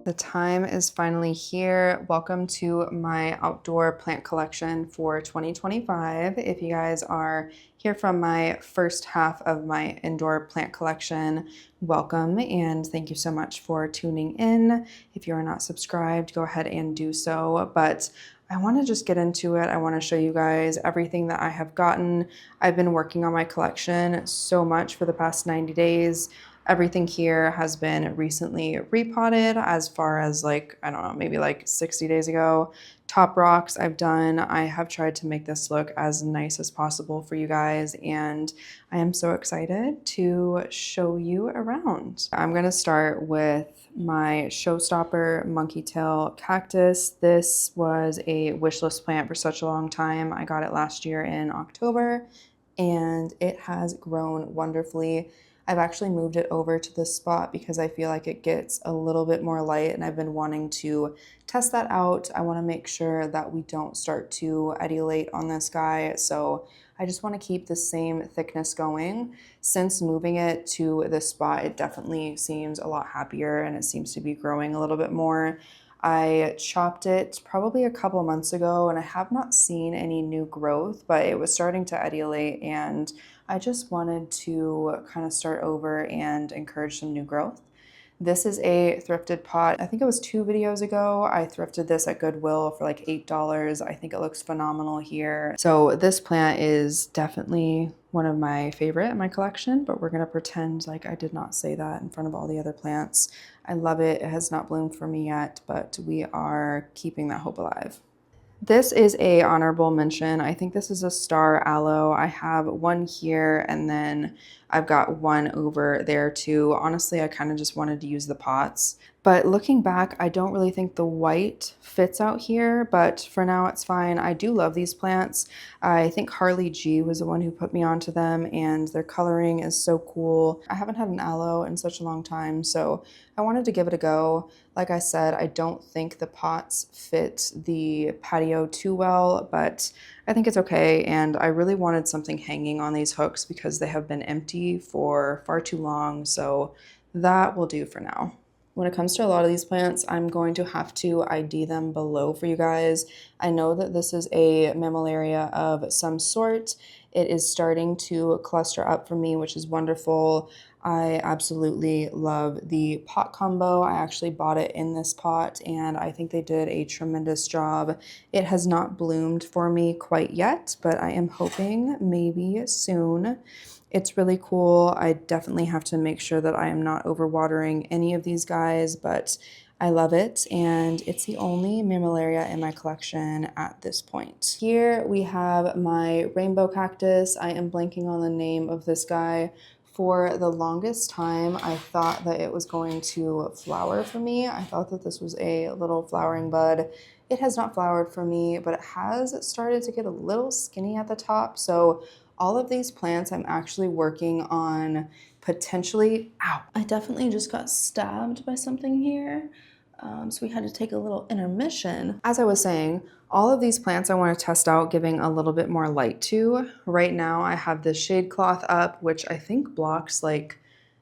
The time is finally here. Welcome to my outdoor plant collection for 2025. If you guys are here from my first half of my indoor plant collection, welcome and thank you so much for tuning in. If you are not subscribed, go ahead and do so. But I want to just get into it. I want to show you guys everything that I have gotten. I've been working on my collection so much for the past 90 days. Everything here has been recently repotted as far as like, I don't know, maybe like 60 days ago. Top rocks I've done. I have tried to make this look as nice as possible for you guys, and I am so excited to show you around. I'm gonna start with my showstopper monkey tail cactus. This was a wish list plant for such a long time. I got it last year in October, and it has grown wonderfully. I've actually moved it over to this spot because I feel like it gets a little bit more light, and I've been wanting to test that out. I want to make sure that we don't start to etiolate on this guy, so I just want to keep the same thickness going. Since moving it to this spot, it definitely seems a lot happier and it seems to be growing a little bit more. I chopped it probably a couple months ago and I have not seen any new growth, but it was starting to etiolate, and I just wanted to kind of start over and encourage some new growth. This is a thrifted pot. I think it was 2 videos ago. I thrifted this at Goodwill for like $8. I think it looks phenomenal here. So this plant is definitely one of my favorite in my collection, but we're gonna pretend like I did not say that in front of all the other plants. I love it. It has not bloomed for me yet, but we are keeping that hope alive. This is a honorable mention. I think this is a star aloe. I have one here and then I've got one over there too. Honestly, I kind of just wanted to use the pots. But looking back, I don't really think the white fits out here, but for now it's fine. I do love these plants. I think Harley G was the one who put me onto them, and their coloring is so cool. I haven't had an aloe in such a long time, so I wanted to give it a go. Like I said, I don't think the pots fit the patio too well, but I think it's okay. And I really wanted something hanging on these hooks because they have been empty for far too long, so that will do for now. When it comes to a lot of these plants, I'm going to have to ID them below for you guys. I know that this is a mammillaria of some sort. It is starting to cluster up for me, which is wonderful. I absolutely love the pot combo. I actually bought it in this pot, and I think they did a tremendous job. It has not bloomed for me quite yet, but I am hoping maybe soon. It's really cool. I definitely have to make sure that I am not overwatering any of these guys, but I love it, and it's the only mammillaria in my collection at this point. Here we have my rainbow cactus. I am blanking on the name of this guy. For the longest time, I thought that it was going to flower for me. I thought that this was a little flowering bud. It has not flowered for me, but it has started to get a little skinny at the top, so all of these plants I'm actually working on potentially, ow, I definitely just got stabbed by something here. So we had to take a little intermission. As I was saying, all of these plants I want to test out giving a little bit more light to. Right now I have this shade cloth up, which I think blocks like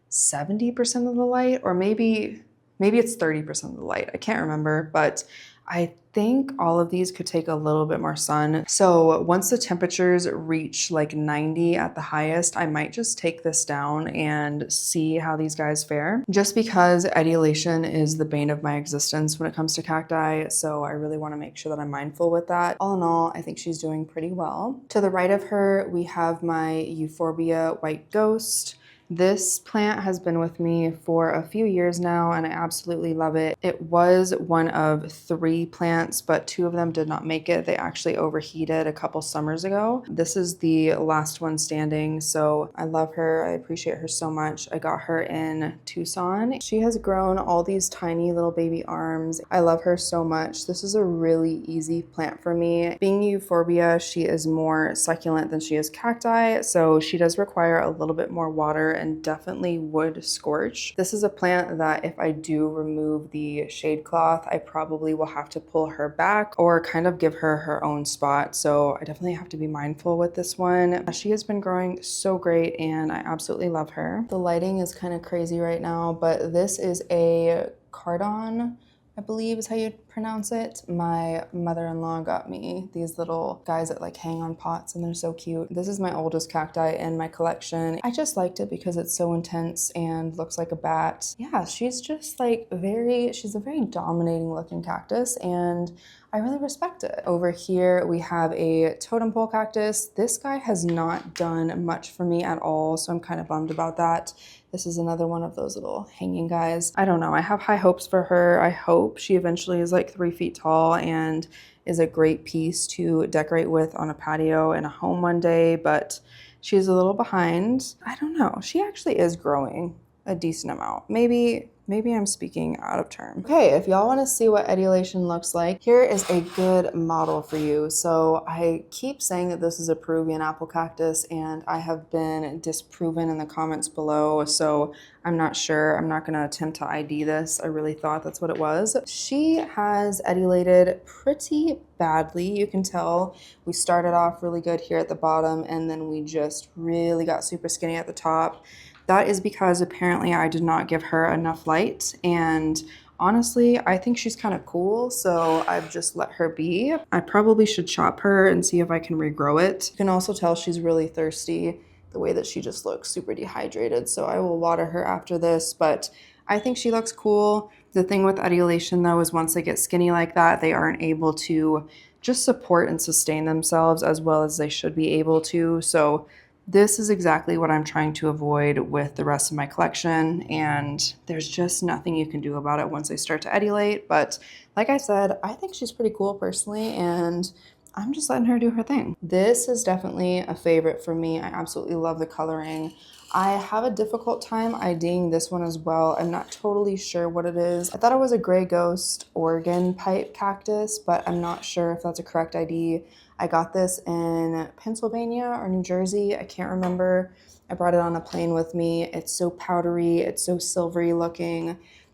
70% of the light, or maybe it's 30% of the light. I can't remember, but I think all of these could take a little bit more sun. So once the temperatures reach like 90 at the highest, I might just take this down and see how these guys fare. Just because etiolation is the bane of my existence when it comes to cacti, so I really want to make sure that I'm mindful with that. All in all, I think she's doing pretty well. To the right of her, we have my Euphorbia white ghost. This plant has been with me for a few years now, and I absolutely love it. It was one of 3 plants, but 2 of them did not make it. They actually overheated a couple summers ago. This is the last one standing, so I love her. I appreciate her so much. I got her in Tucson. She has grown all these tiny little baby arms. I love her so much. This is a really easy plant for me. Being Euphorbia, she is more succulent than she is cacti, so she does require a little bit more water and definitely would scorch. This is a plant that if I do remove the shade cloth, I probably will have to pull her back or kind of give her her own spot. So I definitely have to be mindful with this one. She has been growing so great and I absolutely love her. The lighting is kind of crazy right now, but this is a cardon I believe is how you pronounce it. My mother-in-law got me these little guys that like hang on pots and they're so cute. This is my oldest cacti in my collection. I just liked it because it's so intense and looks like a bat. Yeah, she's just like she's a very dominating looking cactus and I really respect it. Over here, we have a totem pole cactus. This guy has not done much for me at all, so I'm kind of bummed about that. This is another one of those little hanging guys. I don't know, I have high hopes for her. I hope she eventually is like 3 feet tall and is a great piece to decorate with on a patio in a home one day, but she's a little behind. I don't know, she actually is growing a decent amount. Maybe I'm speaking out of term. Okay, if y'all want to see what etiolation looks like, here is a good model for you. So I keep saying that this is a Peruvian apple cactus and I have been disproven in the comments below, so I'm not sure. I'm not going to attempt to ID this. I really thought that's what it was. She has etiolated pretty badly. You can tell we started off really good here at the bottom and then we just really got super skinny at the top. That is because apparently I did not give her enough light, and honestly, I think she's kind of cool, so I've just let her be. I probably should chop her and see if I can regrow it. You can also tell she's really thirsty, the way that she just looks super dehydrated, so I will water her after this, but I think she looks cool. The thing with etiolation though is once they get skinny like that, they aren't able to just support and sustain themselves as well as they should be able to, so this is exactly what I'm trying to avoid with the rest of my collection, and there's just nothing you can do about it once they start to etiolate. But like I said, I think she's pretty cool personally, and I'm just letting her do her thing. This is definitely a favorite for me. I absolutely love the coloring. I have a difficult time IDing this one as well. I'm not totally sure what it is. I thought it was a gray ghost Oregon pipe cactus, but I'm not sure if that's a correct ID. I got this in Pennsylvania or New Jersey. I can't remember. I brought it on a plane with me. It's so powdery. It's so silvery looking.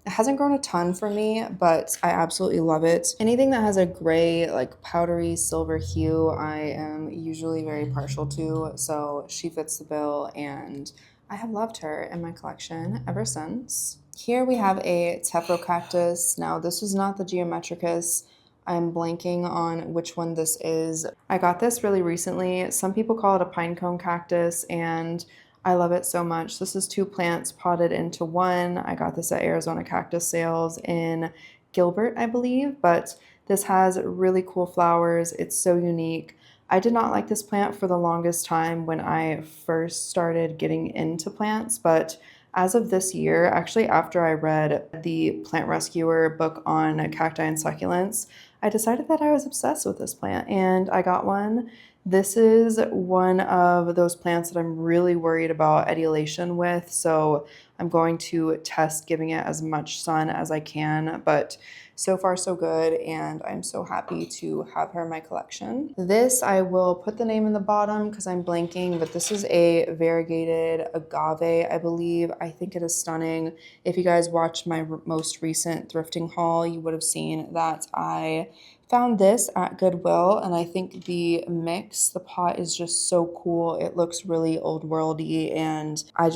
It hasn't grown a ton for me, but I absolutely love it. Anything that has a gray, like powdery silver hue, I am usually very partial to. So she fits the bill and I have loved her in my collection ever since. Here we have a tephro-cactus. Now this is not the geometricus. I'm blanking on which one this is. I got this really recently. Some people call it a pinecone cactus and I love it so much. This is 2 plants potted into one. I got this at Arizona Cactus Sales in Gilbert, I believe, but this has really cool flowers. It's so unique. I did not like this plant for the longest time when I first started getting into plants, but as of this year, actually after I read the Plant Rescuer book on cacti and succulents, I decided that I was obsessed with this plant and I got one. This is one of those plants that I'm really worried about etiolation with, so I'm going to test giving it as much sun as I can, but so far so good, and I'm so happy to have her in my collection. This, I will put the name in the bottom because I'm blanking, but this is a variegated agave, I believe. I think it is stunning. If you guys watched my most recent thrifting haul, you would have seen that I found this at Goodwill, and I think the mix, the pot is just so cool. It looks really old worldy, and I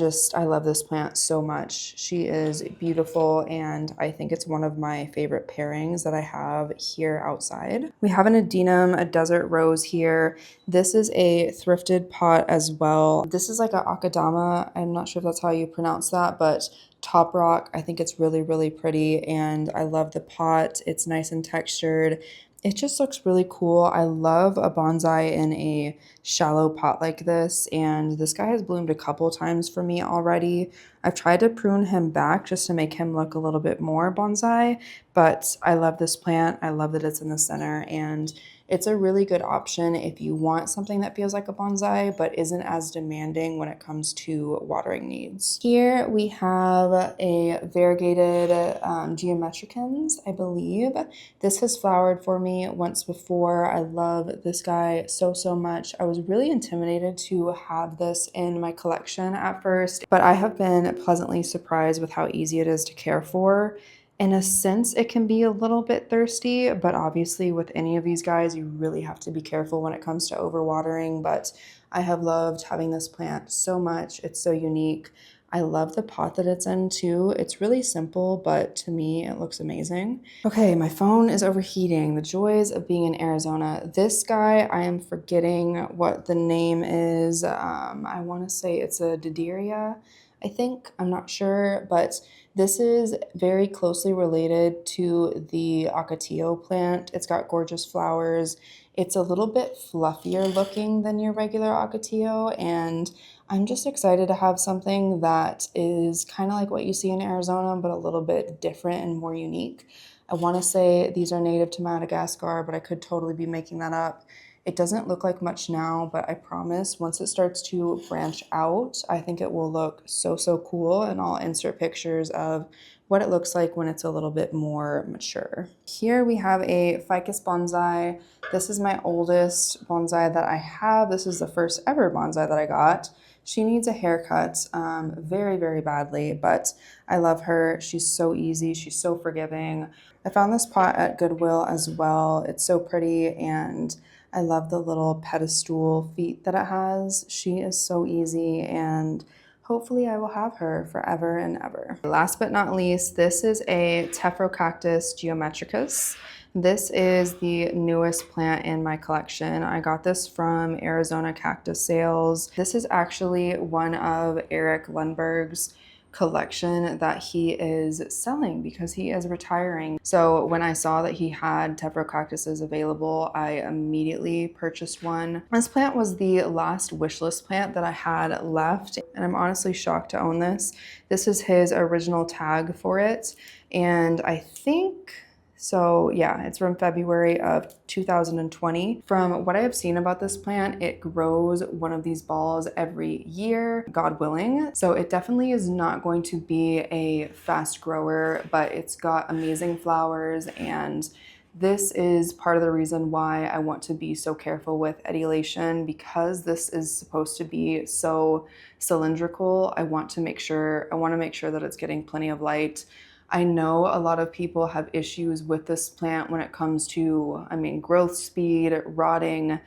love this plant so much. She is beautiful, and I think it's one of my favorite pairings that I have here outside. We have an adenum, a desert rose here. This is a thrifted pot as well. This is like a akadama. I'm not sure if that's how you pronounce that, but top rock. I think it's really, really pretty, and I love the pot. It's nice and textured. It just looks really cool. I love a bonsai in a shallow pot like this, and this guy has bloomed a couple times for me already. I've tried to prune him back just to make him look a little bit more bonsai, but I love this plant. I love that it's in the center, and it's a really good option if you want something that feels like a bonsai but isn't as demanding when it comes to watering needs. Here we have a variegated geometricans, I believe. This has flowered for me once before. I love this guy so, so much. I was really intimidated to have this in my collection at first, but I have been pleasantly surprised with how easy it is to care for. In a sense, it can be a little bit thirsty, but obviously with any of these guys, you really have to be careful when it comes to overwatering. But I have loved having this plant so much. It's so unique. I love the pot that it's in too. It's really simple, but to me it looks amazing. Okay, my phone is overheating. The joys of being in Arizona. This guy, I am forgetting what the name is. I want to say it's a Dideria, I think. I'm not sure, but this is very closely related to the ocotillo plant. It's got gorgeous flowers. It's a little bit fluffier looking than your regular ocotillo, and I'm just excited to have something that is kind of like what you see in Arizona, but a little bit different and more unique. I want to say these are native to Madagascar, but I could totally be making that up. It doesn't look like much now, but I promise once it starts to branch out, I think it will look so, so cool. And I'll insert pictures of what it looks like when it's a little bit more mature. Here we have a ficus bonsai. This is my oldest bonsai that I have. This is the first ever bonsai that I got. She needs a haircut very, very badly, but I love her. She's so easy. She's so forgiving. I found this pot at Goodwill as well. It's so pretty, and I love the little pedestal feet that it has. She is so easy, and hopefully I will have her forever and ever. Last but not least, this is a Cactus geometricus. This is the newest plant in my collection. I got this from Arizona Cactus Sales. This is actually one of Eric Lundberg's collection that he is selling because he is retiring. So when I saw that he had Tephro available, I immediately purchased one. This plant was the last wish list plant that I had left, and I'm honestly shocked to own this. This is his original tag for it, and I think so yeah, it's from February of 2020. From what I have seen about this plant, it grows one of these balls every year, God willing. So it definitely is not going to be a fast grower, but it's got amazing flowers, and this is part of the reason why I want to be so careful with etiolation, because this is supposed to be so cylindrical. I want to make sure that it's getting plenty of light. I know a lot of people have issues with this plant when it comes to, growth speed, rotting.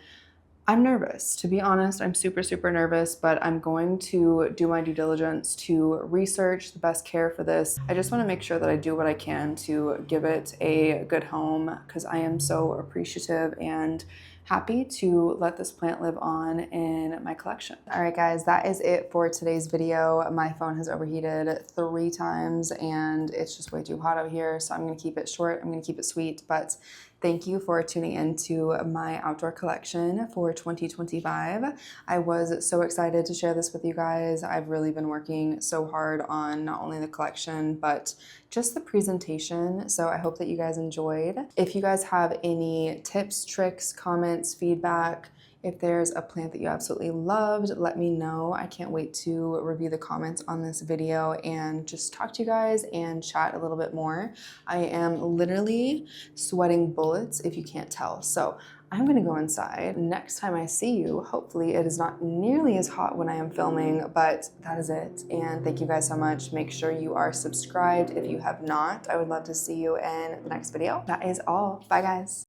I'm nervous, to be honest. I'm super, super nervous, but I'm going to do my due diligence to research the best care for this. I just want to make sure that I do what I can to give it a good home, because I am so appreciative and happy to let this plant live on in my collection. All right, guys, that is it for today's video. My phone has overheated 3 times and it's just way too hot out here, so I'm gonna keep it short. I'm gonna keep it sweet, but thank you for tuning into my outdoor collection for 2025. I was so excited to share this with you guys. I've really been working so hard on not only the collection, but just the presentation. So I hope that you guys enjoyed. If you guys have any tips, tricks, comments, feedback, if there's a plant that you absolutely loved, let me know. I can't wait to review the comments on this video and just talk to you guys and chat a little bit more. I am literally sweating bullets if you can't tell. So I'm gonna go inside. Next time I see you, hopefully it is not nearly as hot when I am filming, but that is it. And thank you guys so much. Make sure you are subscribed if you have not. I would love to see you in the next video. That is all. Bye, guys.